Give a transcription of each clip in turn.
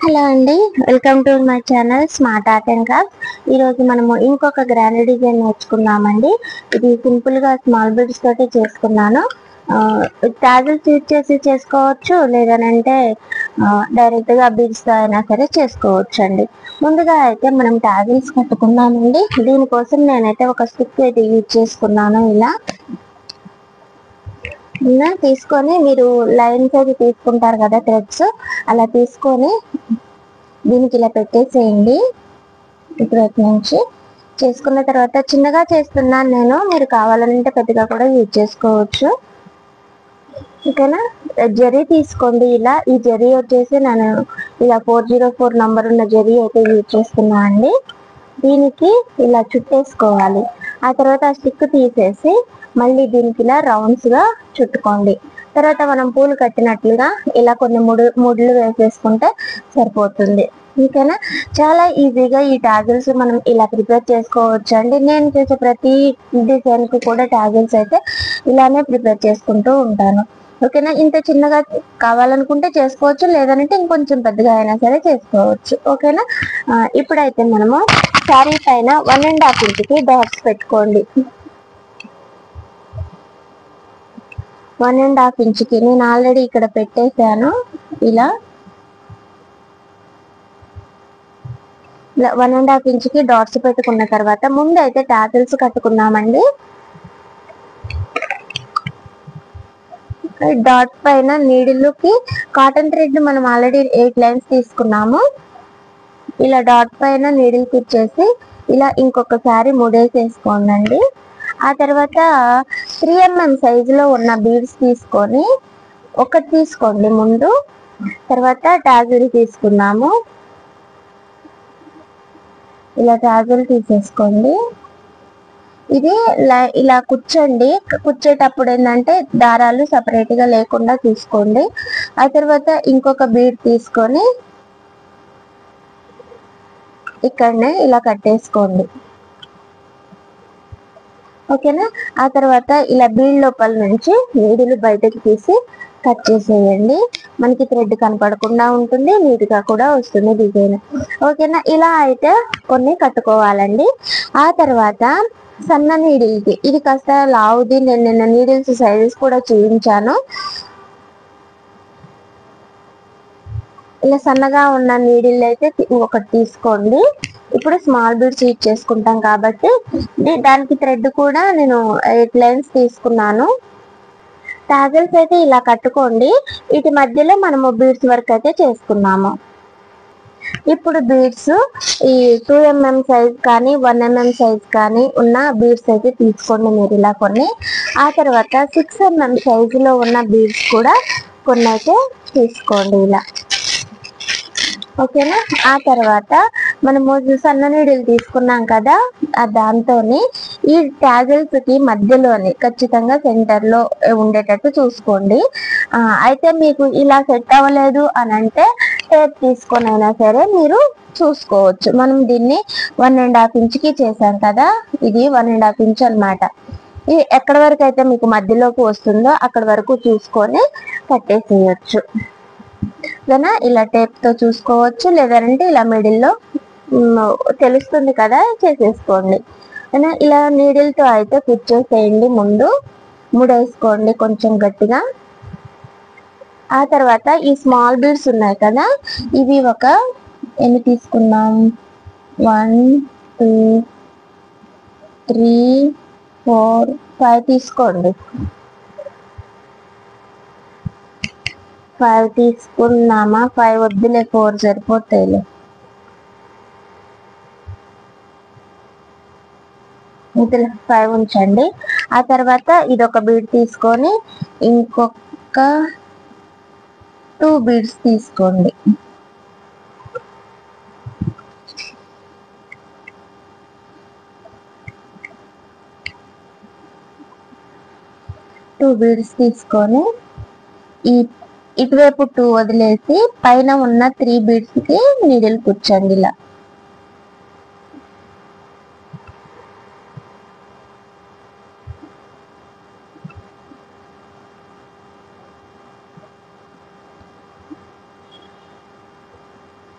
Hello అండి, welcome to my channel smart art and craft. ఈరోజు మనము ఇంకొక గ్రాండ్ డిజైన్ నేర్చుకున్నామండి. ఇది సింపుల్గా స్మాల్ బీడ్స్ తోటి చేసుకున్నాను. టాజిల్స్ యూజ్ చేసి చేసుకోవచ్చు, లేదనంటే డైరెక్ట్గా బీడ్స్తో అయినా సరే చేసుకోవచ్చు అండి. ముందుగా అయితే మనం టాజిల్స్ కట్టుకున్నామండి. దీనికోసం నేనైతే ఒక స్టిక్ అయితే యూజ్ చేసుకున్నాను. ఇలా తీసుకొని మీరు లైన్స్ అయితే తీసుకుంటారు కదా, థ్రెడ్స్ అలా తీసుకొని దీనికి ఇలా పెట్టేసేయండి. ఇప్పుడు నుంచి చేసుకున్న తర్వాత చిన్నగా చేస్తున్నాను నేను, మీరు కావాలంటే పెద్దగా కూడా యూజ్ చేసుకోవచ్చు. ఓకేనా. జరీ తీసుకోండి. ఇలా ఈ జరీ వచ్చేసి నేను ఇలా 404 నంబర్ ఉన్న జరీ అయితే యూజ్ చేస్తున్నా అండి. దీనికి ఇలా చుట్టేసుకోవాలి. ఆ తర్వాత ఆ స్టిక్ తీసేసి మళ్ళీ దీనికి ఇలా రౌండ్స్గా చుట్టుకోండి. తర్వాత మనం పూలు కట్టినట్లుగా ఇలా కొన్ని ముడులు వేసేసుకుంటే సరిపోతుంది. ఓకేనా. చాలా ఈజీగా ఈ టాజిల్స్ మనం ఇలా ప్రిపేర్ చేసుకోవచ్చు అండి. నేను చేసే ప్రతి డిజైన్కి కూడా టాజిల్స్ అయితే ఇలానే ప్రిపేర్ చేసుకుంటూ ఉంటాను. ఓకేనా. ఇంత చిన్నగా కావాలనుకుంటే చేసుకోవచ్చు, లేదంటే ఇంకొంచెం పెద్దగా అయినా సరే చేసుకోవచ్చు. ఓకేనా. ఇప్పుడైతే మనము శారీ పైన 1.5 ఇంచుకి డాట్స్ పెట్టుకోండి. 1.5 ఇంచుకి నేను ఆల్రెడీ ఇక్కడ పెట్టేశాను. ఇలా 1.5 ఇంచుకి డాట్స్ పెట్టుకున్న తర్వాత ముందు అయితే టాజిల్స్ కట్టుకున్నామండి. డాట్ పైన నీడిల్కి కాటన్ థ్రెడ్ మనం ఆల్రెడీ 8 లైన్స్ తీసుకున్నాము. ఇలా డాట్ పైన నీడిల్ కుచ్చేసి ఇలా ఇంకొకసారి ముడేసేసుకోండి. ఆ తర్వాత 3mm సైజులో ఉన్న బీడ్స్ తీసుకొని ఒకటి తీసుకోండి ముందు. తర్వాత టాజిల్ తీసుకున్నాము. ఇలా టాజిల్ తీసేసుకోండి. ఇది ఇలా కూర్చోండి. కూర్చేటప్పుడు ఏంటంటే దారాలు సపరేట్గా లేకుండా చూసుకోండి. ఆ తర్వాత ఇంకొక బీడ్ తీసుకొని ఇక్కడనే ఇలా కట్టేసుకోండి. ఓకేనా. ఆ తర్వాత ఇలా బీడ్ లోపల నుంచి నీడిలు బయటకు తీసి కట్ చేసేయండి. మనకి థ్రెడ్ కనపడకుండా ఉంటుంది, నీట్గా కూడా వస్తుంది డిజైన్. ఓకేనా. ఇలా అయితే కొన్ని కట్టుకోవాలండి. ఆ తర్వాత సన్న నీడిల్కి ఇది కాస్త లావుది, నేను నిన్న నీడిల్స్ సైజెస్ కూడా చూపించాను. ఇలా సన్నగా ఉన్న నీడిల్ అయితే ఒకటి తీసుకోండి. ఇప్పుడు స్మాల్ బీడ్స్ యూజ్ చేసుకుంటాం కాబట్టి దానికి థ్రెడ్ కూడా నేను 8 లైన్స్ తీసుకున్నాను. టాజిల్స్ అయితే ఇలా కట్టుకోండి. వీటి మధ్యలో మనము బీడ్స్ వర్క్ అయితే చేసుకున్నాము. ఇప్పుడు బీడ్స్ ఈ 2mm సైజ్ కానీ 1mm సైజ్ కానీ ఉన్న బీడ్స్ అయితే తీసుకోండి మీరు ఇలా కొన్ని. ఆ తర్వాత 6mm సైజులో ఉన్న బీడ్స్ కూడా కొన్ని అయితే తీసుకోండి ఇలా. ఓకేనా. ఆ తర్వాత మనము సన్న నీడిల్ తీసుకున్నాం కదా, దాంతో ఈ టాజిల్స్ కి మధ్యలోని ఖచ్చితంగా సెంటర్ లో ఉండేటట్టు చూసుకోండి. అయితే మీకు ఇలా సెట్ అవ్వలేదు అని అంటే టేప్ తీసుకొని అయినా సరే మీరు చూసుకోవచ్చు. మనం దీన్ని 1.5 ఇంచుకి చేసాం కదా, ఇది 1.5 ఇంచ్ అనమాట. ఇది ఎక్కడి వరకు అయితే మీకు మధ్యలోకి వస్తుందో అక్కడ వరకు చూసుకొని కట్టేసేయచ్చు. ఇలా టేప్ తో చూసుకోవచ్చు, లేదంటే ఇలా మిడిల్లో తెలుస్తుంది కదా చేసేసుకోండి. ఇలా నీడిల్ తో అయితే కుచ్చేసేయండి. ముందు ముడేసుకోండి కొంచెం గట్టిగా. ఆ తర్వాత ఈ స్మాల్ బీడ్స్ ఉన్నాయి కదా, ఇవి ఒక ఎన్ని తీసుకున్నాం, 1 2 3 4 5 తీసుకోండి. 5 తీసుకున్నామా, 5 వద్దులే, 4 సరిపోతాయిలే. ఇందులో 5 ఉంచండి. ఆ తర్వాత ఇదొక బీడ్ తీసుకొని ఇంకొక 2 బీడ్స్ తీసుకోండి. బీడ్స్ తీసుకొని ఇటువైపు 2 వదిలేసి పైన ఉన్న 3 బీడ్స్ కి నీడిల్ కూర్చోండి ఇలా.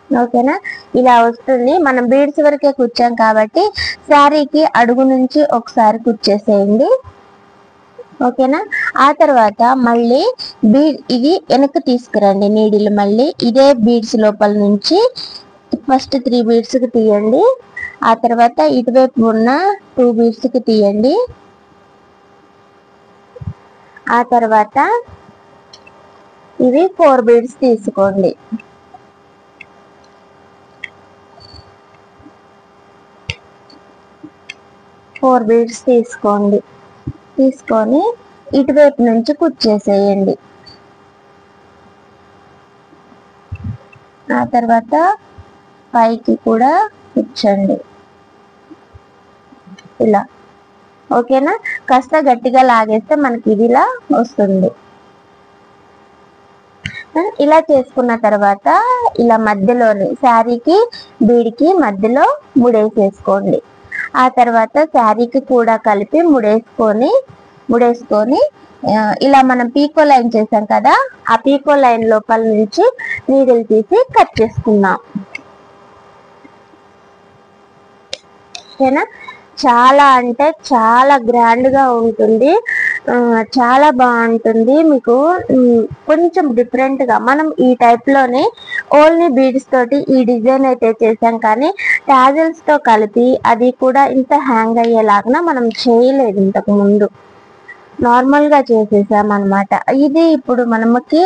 ఓకేనా, ఇలా వస్తుంది. మనం బీడ్స్ వరకే కుచ్చాం కాబట్టి శారీకి అడుగు నుంచి ఒకసారి కుచ్చేసేయండి. ఓకేనా, ఆ తర్వాత మళ్ళీ ఇది వెనక్కి తీసుకురండి నీడిల్. మళ్ళీ ఇదే బీడ్స్ లోపల నుంచి ఫస్ట్ 3 బీడ్స్ కి తీయండి. ఆ తర్వాత ఇటువైపు ఉన్న 2 బీడ్స్ కి తీయండి. ఆ తర్వాత ఇవి 4 బీడ్స్ తీసుకోండి. తీసుకొని ఇటువైపు నుంచి కుచ్చేసేయండి. ఆ తర్వాత పైకి కూడా కుచ్చండి ఇలా. ఓకేనా, కాస్త గట్టిగా లాగేస్తే మనకి ఇది ఇలా వస్తుంది. ఇలా చేసుకున్న తర్వాత ఇలా మధ్యలోని శారీకి బీడికి మధ్యలో ముడేసేసుకోండి. ఆ తర్వాత శారీకి కూడా కలిపి ముడేసుకొని ఇలా మనం పీకో లైన్ చేసాం కదా, ఆ పీకో లైన్ లోపల నుంచి నీడిల్ తీసి కట్ చేసుకుందాం. ఓకేనా, చాలా అంటే చాలా గ్రాండ్ గా ఉంటుంది, చాలా బాగుంటుంది. మీకు కొంచెం డిఫరెంట్ గా మనం ఈ టైప్ లోనే ఓన్లీ బీడ్స్ తోటి ఈ డిజైన్ అయితే చేసాం, కానీ టాజిల్స్ తో కలిపి అది కూడా ఇంత హ్యాంగ్ అయ్యేలాగా మనం చేయలేదు ఇంతకు ముందు. నార్మల్ గా చేసేసాం అనమాట. ఇది ఇప్పుడు మనకి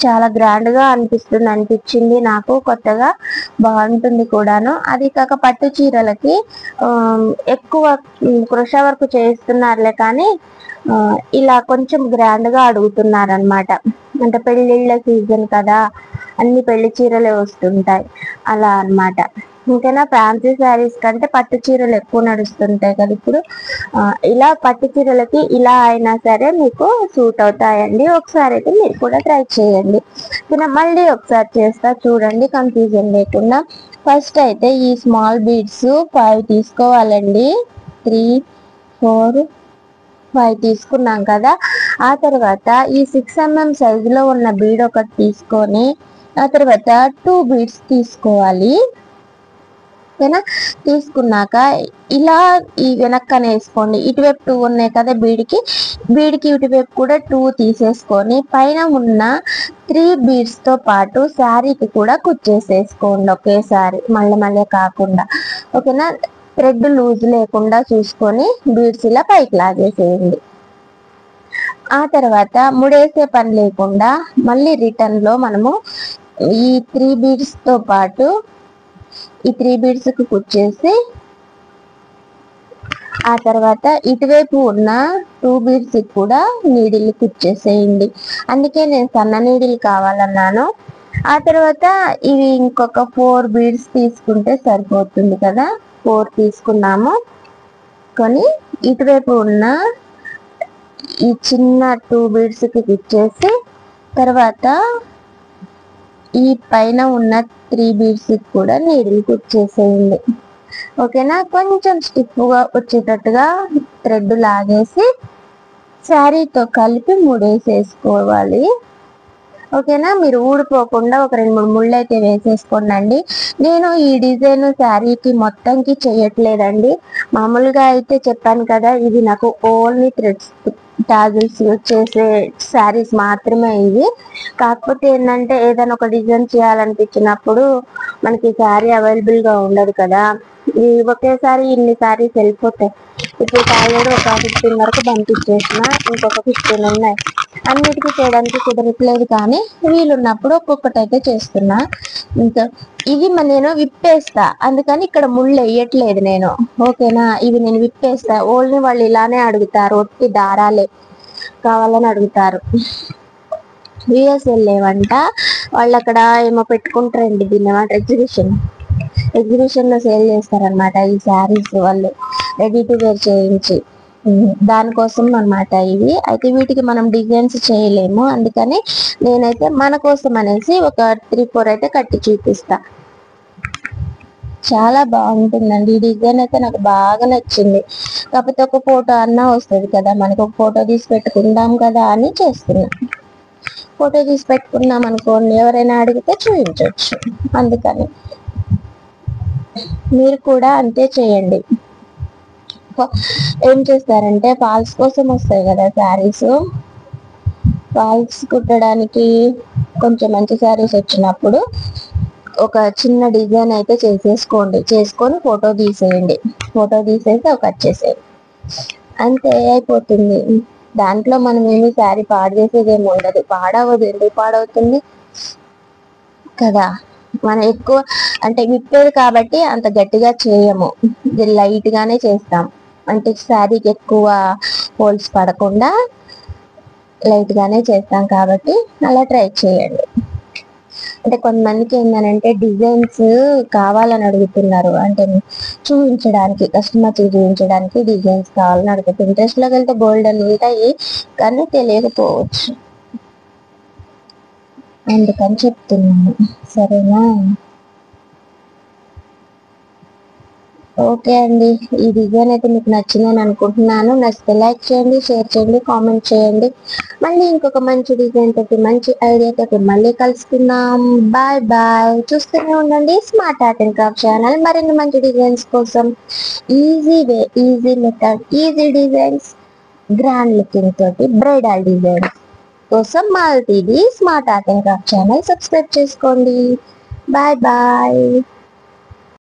చాలా గ్రాండ్ గా అనిపించింది నాకు, కొత్తగా బాగుంటుంది కూడాను. అది కాక పట్టు చీరలకి ఎక్కువ క్రోషా వర్క్ చేస్తున్నారులే, కానీ ఇలా కొంచెం గ్రాండ్ గా అడుగుతున్నారు అనమాట. అంటే పెళ్ళిళ్ళ సీజన్ కదా, అన్ని పెళ్లి చీరలే వస్తుంటాయి అలా అనమాట. ఇంకైనా ఫ్యాన్సీ శారీస్ కంటే పట్టు చీరలు ఎక్కువ నడుస్తుంటాయి కదా ఇప్పుడు. ఇలా పట్టు చీరలకి ఇలా అయినా సరే మీకు సూట్ అవుతాయండి. ఒకసారి అయితే మీరు కూడా ట్రై చేయండి. మళ్ళీ ఒకసారి చేస్తా చూడండి, కన్ఫ్యూజన్ లేకుండా. ఫస్ట్ అయితే ఈ స్మాల్ బీడ్స్ 5 తీసుకోవాలండి. 3, 4, 5 తీసుకున్నాం కదా. ఆ తర్వాత ఈ 6 mm సైజులో ఉన్న బీడ్ ఒకటి తీసుకొని ఆ తర్వాత 2 బీడ్స్ తీసుకోవాలి. ఓకేనా, తీసుకున్నాక ఇలా ఈ వెనక్కనే వేసుకోండి. ఇటువైపు 2 ఉన్నాయి కదా బీడికి ఇటువైపు కూడా 2 తీసేసుకొని పైన ఉన్న 3 బీడ్స్ తో పాటు శారీకి కూడా కుచ్చేసేసుకోండి ఒకేసారి, మళ్ళీ కాకుండా. ఓకేనా, థ్రెడ్ లూజ్ లేకుండా చూసుకొని బీడ్స్ ఇలా పైకి లాగేసేయండి. ఆ తర్వాత ముడేసే పని లేకుండా మళ్ళీ రిటర్న్ లో మనము ఈ 3 బీడ్స్ తో పాటు ఈ 3 బీడ్స్ కు కుచ్చేసి ఆ తర్వాత ఇటువైపు ఉన్న 2 బీడ్స్ కూడా నీడిల్ కుచ్చేసేయండి. అందుకే నేను సన్న నీడిల్ కావాలన్నాను. ఆ తర్వాత ఇవి ఇంకొక 4 బీడ్స్ తీసుకుంటే సరిపోతుంది కదా. 4 తీసుకున్నాము. కొని ఇటువైపు ఉన్న ఈ చిన్న 2 బీడ్స్ కి కుచ్చేసి తర్వాత ఈ పైన ఉన్న 3 బీడ్స్ కూడా నీడిల్ కుచ్చేసేయండి. ఓకేనా, కొంచెం స్టిఫ్ గా వచ్చేటట్టుగా థ్రెడ్ లాగేసి శారీతో కలిపి ముడేసేసుకోవాలి. ఓకేనా, మీరు ఊడిపోకుండా ఒక 2-3 ముళ్ళు అయితే వేసేసుకోండి. నేను ఈ డిజైన్ శారీకి మొత్తంకి చేయట్లేదండి. మామూలుగా అయితే చెప్పాను కదా, ఇది నాకు ఓన్లీ థ్రెడ్స్ టాజిల్స్ చేసే శారీస్ మాత్రమే ఇవి. కాకపోతే ఏంటంటే ఏదైనా ఒక డిజైన్ చేయాలనిపించినప్పుడు మనకి శారీ అవైలబుల్ గా ఉండదు కదా. ఒకేసారి ఇన్ని శారీస్ వెళ్ళిపోతాయి. ఇప్పుడు ఆల్రెడీ ఒక 15 వరకు పంపించేసిన, ఇంకొక 15 ఉన్నాయి. అన్నిటికీ చేయడానికి కుదరట్లేదు, కానీ వీలున్నప్పుడు ఒక్కొక్కటి అయితే చేస్తున్నా. ఇంకా ఇవి నేను విప్పేస్తా, అందుకని ఇక్కడ ముళ్ళు వేయట్లేదు నేను. ఓకేనా, ఇవి నేను విప్పేస్తా. ఓన్లీ వాళ్ళు ఇలానే అడుగుతారు, ఒట్టి దారాలే కావాలని అడుగుతారు. యూఎస్ఎల్ లేవంట వాళ్ళు, అక్కడ ఏమో పెట్టుకుంటారండి దీన్ని ఎగ్జిబిషన్ లో సేల్ చేస్తారనమాట ఈ శారీస్ వాళ్ళు, రెడీ టు వేర్ చేయించి. దానికోసం అనమాట ఇవి. అయితే వీటికి మనం డిజైన్స్ చేయలేము, అందుకని నేనైతే మన కోసం అనేసి ఒక 3-4 అయితే కట్టి చూపిస్తా. చాలా బాగుంటుందండి ఈ డిజైన్ అయితే, నాకు బాగా నచ్చింది. కాకపోతే ఒక ఫోటో అన్నా వస్తుంది కదా, మనకు ఒక ఫోటో తీసి పెట్టుకుందాం కదా అని చేస్తున్నా. ఫోటో తీసి పెట్టుకున్నాం అనుకోండి, ఎవరైనా అడిగితే చూపించవచ్చు. అందుకని మీరు కూడా అంతే చేయండి. ఏం చేస్తారంటే ఫాల్స్ కోసం వస్తాయి కదా శారీస్, ఫాల్స్ కుట్టడానికి కొంచెం మంచి శారీస్ వచ్చినప్పుడు ఒక చిన్న డిజైన్ అయితే చేసుకొని ఫోటో తీసేయండి. ఫోటో తీసేసి ఒక కట్ చేసేయండి, అంతే అయిపోతుంది. దాంట్లో మనం ఏమి శారీ పాడు చేసేది ఏమి ఉండదు. పాడవదు, ఎందుకు పాడవుతుంది కదా. మనం ఎక్కువ అంటే విప్పేది కాబట్టి అంత గట్టిగా చేయము, లైట్ గానే చేస్తాం. అంటే శారీకి ఎక్కువ హోల్స్ పడకుండా లైట్ గానే చేస్తాం కాబట్టి అలా ట్రై చేయండి. అంటే కొంతమందికి ఏంటంటే డిజైన్స్ కావాలని అడుగుతున్నారు, అంటే చూపించడానికి, కస్టమర్స్ చూపించడానికి డిజైన్స్ కావాలని అడుగుతారు. ఇంట్రెస్ట్ లోకి వెళ్తే బోల్డ్ అని ఉంటాయి, కానీ తెలియకపోవచ్చు, అందుకని చెప్తున్నాను. సరేనా? ఓకే అండి, ఈ డిజైన్ అయితే మీకు నచ్చిందని అనుకుంటున్నాను. నచ్చితే లైక్ చేయండి, షేర్ చేయండి, కామెంట్ చేయండి. మళ్ళీ ఇంకొక మంచి డిజైన్ తోటి, మంచి ఐడియా తోటి మళ్ళీ కలుసుకుందాం. Bye bye. చూస్తూనే ఉండండి smart art and craft channel. మరిన్ని మంచి డిజైన్స్ కోసం, easy way, easy method, easy designs, grand looking తోటి బ్రైడల్ డిజైన్స్ కోసం మాలతీది smart art and craft channel subscribe చేసుకోండి. Bye bye.